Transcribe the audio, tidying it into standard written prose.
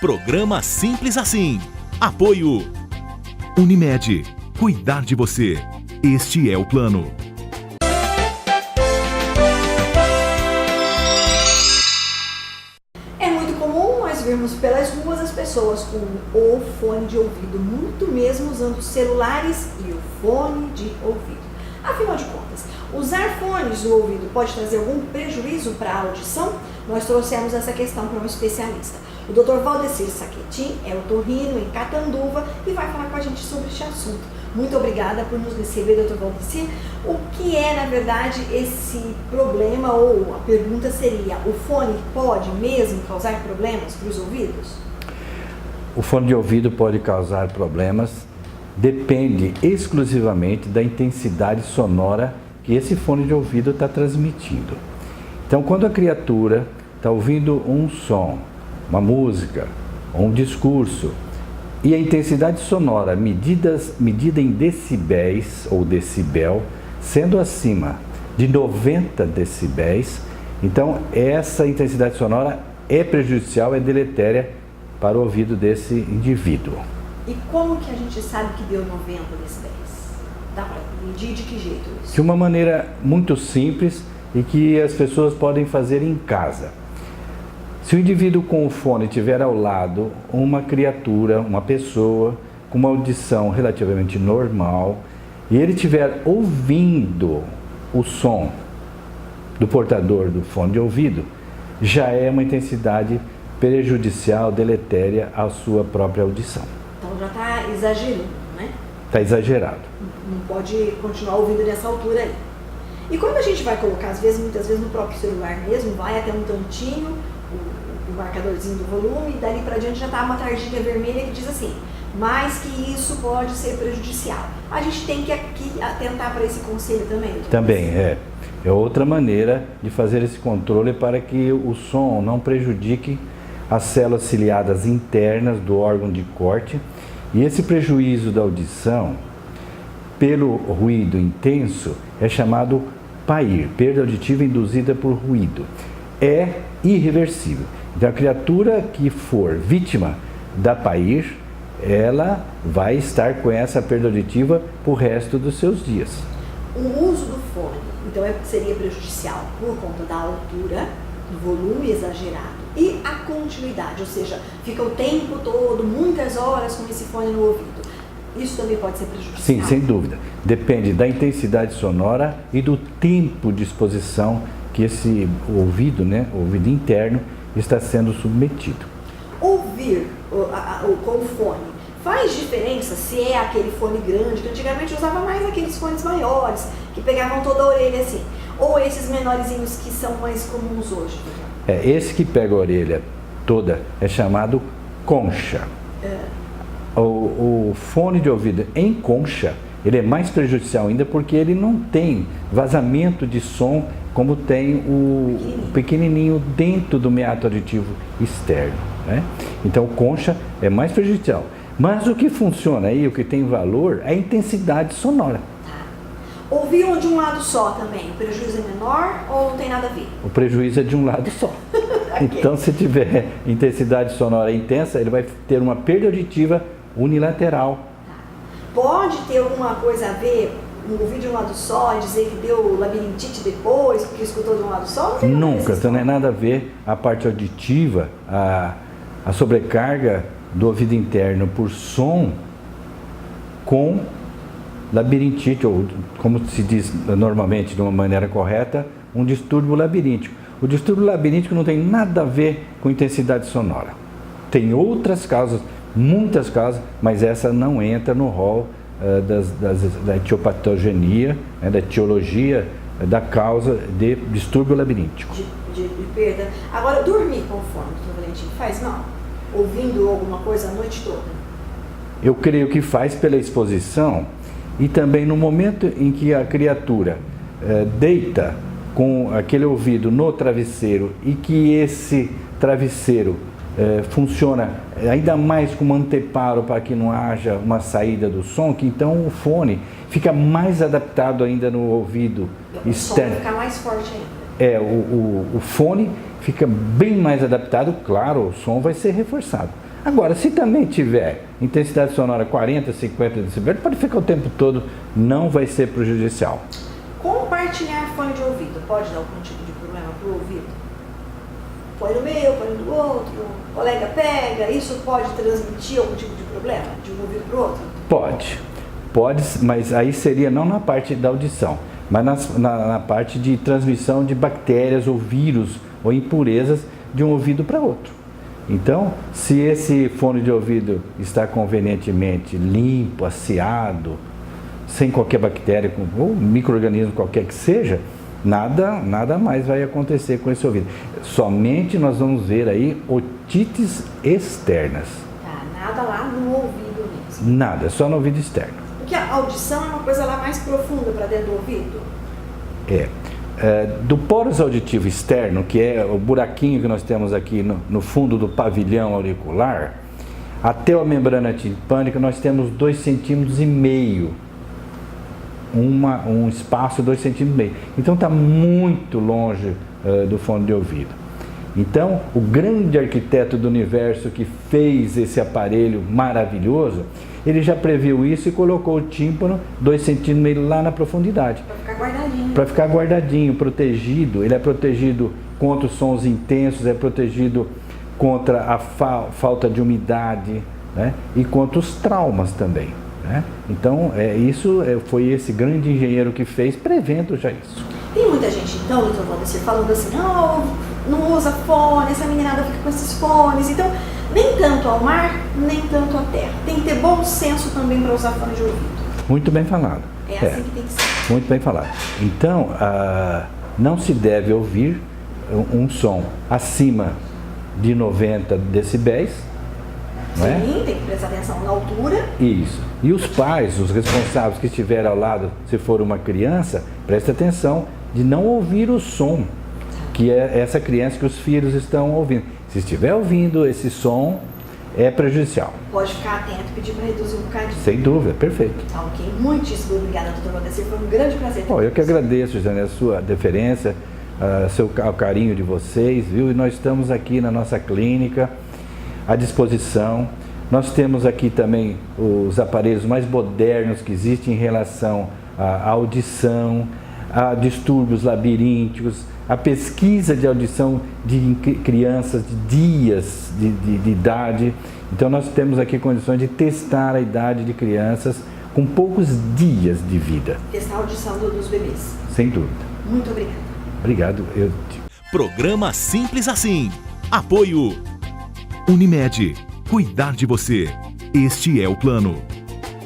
Programa Simples Assim. Apoio Unimed. Cuidar de você. Este é o plano. É muito comum nós vermos pelas ruas as pessoas com o fone de ouvido, muito mesmo usando celulares e o fone de ouvido. Afinal de contas, usar fones no ouvido pode trazer algum prejuízo para a audição? Nós trouxemos essa questão para um especialista. O Dr. Valdecir Saquetin é otorrino em Catanduva e vai falar com a gente sobre este assunto. Muito obrigada por nos receber, Dr. Valdecir. O que é, na verdade, esse problema, ou a pergunta seria, o fone pode mesmo causar problemas para os ouvidos? O fone de ouvido pode causar problemas, depende exclusivamente da intensidade sonora que esse fone de ouvido está transmitindo. Então, quando a criatura está ouvindo um som, uma música, ou um discurso, e a intensidade sonora medida em decibéis ou decibel, sendo acima de 90 decibéis, então essa intensidade sonora é prejudicial, é deletéria para o ouvido desse indivíduo. E como que a gente sabe que deu 90 decibéis? Dá para medir de que jeito isso? De uma maneira muito simples e que as pessoas podem fazer em casa. Se o indivíduo com o fone tiver ao lado uma criatura, uma pessoa com uma audição relativamente normal e ele estiver ouvindo o som do portador do fone de ouvido, já é uma intensidade prejudicial, deletéria à sua própria audição. Então já está exagerando, né? Está exagerado. Não pode continuar ouvindo nessa altura aí. E quando a gente vai colocar, muitas vezes no próprio celular mesmo, vai até um tantinho, o marcadorzinho do volume, e dali para diante já está uma tarjinha vermelha que diz assim, mais que isso pode ser prejudicial. A gente tem que aqui atentar para esse conselho também. Também, é outra maneira de fazer esse controle para que o som não prejudique as células ciliadas internas do órgão de corte. E esse prejuízo da audição, pelo ruído intenso, é chamado PAIR, perda auditiva induzida por ruído. É irreversível. Então, a criatura que for vítima da PAIR, ela vai estar com essa perda auditiva por resto dos seus dias. O uso do fone, então, seria prejudicial por conta da altura, do volume exagerado e a continuidade, ou seja, fica o tempo todo, muitas horas com esse fone no ouvido. Isso também pode ser prejudicial? Sim, sem dúvida. Depende da intensidade sonora e do tempo de exposição que esse ouvido, o ouvido interno, está sendo submetido. Ouvir com o fone faz diferença se é aquele fone grande, que antigamente usava mais aqueles fones maiores, que pegavam toda a orelha assim, ou esses menorzinhos que são mais comuns hoje? Esse que pega a orelha toda é chamado concha. O fone de ouvido em concha, ele é mais prejudicial ainda porque ele não tem vazamento de som como tem o pequenininho dentro do meato auditivo externo, né? Então, concha é mais prejudicial. Mas o que funciona aí, o que tem valor, é a intensidade sonora. Ouvir de um lado só também, o prejuízo é menor ou não tem nada a ver? O prejuízo é de um lado só. Então, se tiver intensidade sonora intensa, ele vai ter uma perda auditiva unilateral. Pode ter alguma coisa a ver, ouvir de um lado só e dizer que deu labirintite depois, porque escutou de um lado só? Nunca, não tem nada a ver a parte auditiva, a sobrecarga do ouvido interno por som com labirintite, ou como se diz normalmente de uma maneira correta, um distúrbio labiríntico. O distúrbio labiríntico não tem nada a ver com intensidade sonora. Tem outras causas, muitas causas, mas essa não entra no rol da etiopatogenia, da etiologia da causa de distúrbio labiríntico. De perda. Agora, dormir com o fone, doutor Valentim, faz não? Ouvindo alguma coisa a noite toda? Eu creio que faz pela exposição e também no momento em que a criatura deita com aquele ouvido no travesseiro e que esse travesseiro funciona ainda mais como anteparo para que não haja uma saída do som, que então o fone fica mais adaptado ainda no ouvido externo. O som vai ficar mais forte ainda. O fone fica bem mais adaptado, claro, o som vai ser reforçado. Agora, se também tiver intensidade sonora 40, 50 decibéis, pode ficar o tempo todo, não vai ser prejudicial. Compartilhar fone de ouvido pode dar algum tipo de problema para o ouvido? Põe no meu, põe no do outro, o colega pega, isso pode transmitir algum tipo de problema de um ouvido para o outro? Pode, mas aí seria não na parte da audição, mas na parte de transmissão de bactérias ou vírus ou impurezas de um ouvido para outro. Então, se esse fone de ouvido está convenientemente limpo, asseado, sem qualquer bactéria ou micro-organismo qualquer que seja, nada mais vai acontecer com esse ouvido. Somente nós vamos ver aí otites externas. Tá, nada lá no ouvido mesmo. Nada, só no ouvido externo. Porque a audição é uma coisa lá mais profunda para dentro do ouvido? Do pórus auditivo externo, que é o buraquinho que nós temos aqui no fundo do pavilhão auricular, até a membrana timpânica nós temos 2,5 cm. Um espaço 2,5 cm. Então está muito longe do fone de ouvido. Então, o grande arquiteto do universo que fez esse aparelho maravilhoso, ele já previu isso e colocou o tímpano 2,5 cm lá na profundidade. Para ficar guardadinho. Para ficar guardadinho, protegido. Ele é protegido contra os sons intensos, é protegido contra a falta de umidade, né? E contra os traumas também. Né? Então, foi esse grande engenheiro que fez, prevendo já isso. Tem muita gente, então, doutor Valdecir, falando assim, não usa fone, essa meninada fica com esses fones. Então, nem tanto ao mar, nem tanto à terra. Tem que ter bom senso também para usar fone de ouvido. Muito bem falado. É assim que tem que ser. Muito bem falado. Então, não se deve ouvir um som acima de 90 decibéis. Sim, né? Tem que prestar atenção na altura. Isso. E os pais, os responsáveis que estiverem ao lado, se for uma criança, preste atenção de não ouvir o som, que é essa criança que os filhos estão ouvindo. Se estiver ouvindo esse som, é prejudicial. Pode ficar atento e pedir para reduzir um bocadinho. Sem dúvida, perfeito. Tá, ok. Muitíssimo obrigada, doutor Valdecir. Foi um grande prazer. Eu que agradeço, Jane, a sua deferência, o carinho de vocês, viu? E nós estamos aqui na nossa clínica à disposição. Nós temos aqui também os aparelhos mais modernos que existem em relação à audição, a distúrbios labirínticos, a pesquisa de audição de crianças de dias de idade. Então nós temos aqui condições de testar a idade de crianças com poucos dias de vida. Testar a audição dos bebês. Sem dúvida. Muito obrigada. Obrigado. Programa Simples Assim. Apoio Unimed. Cuidar de você. Este é o plano.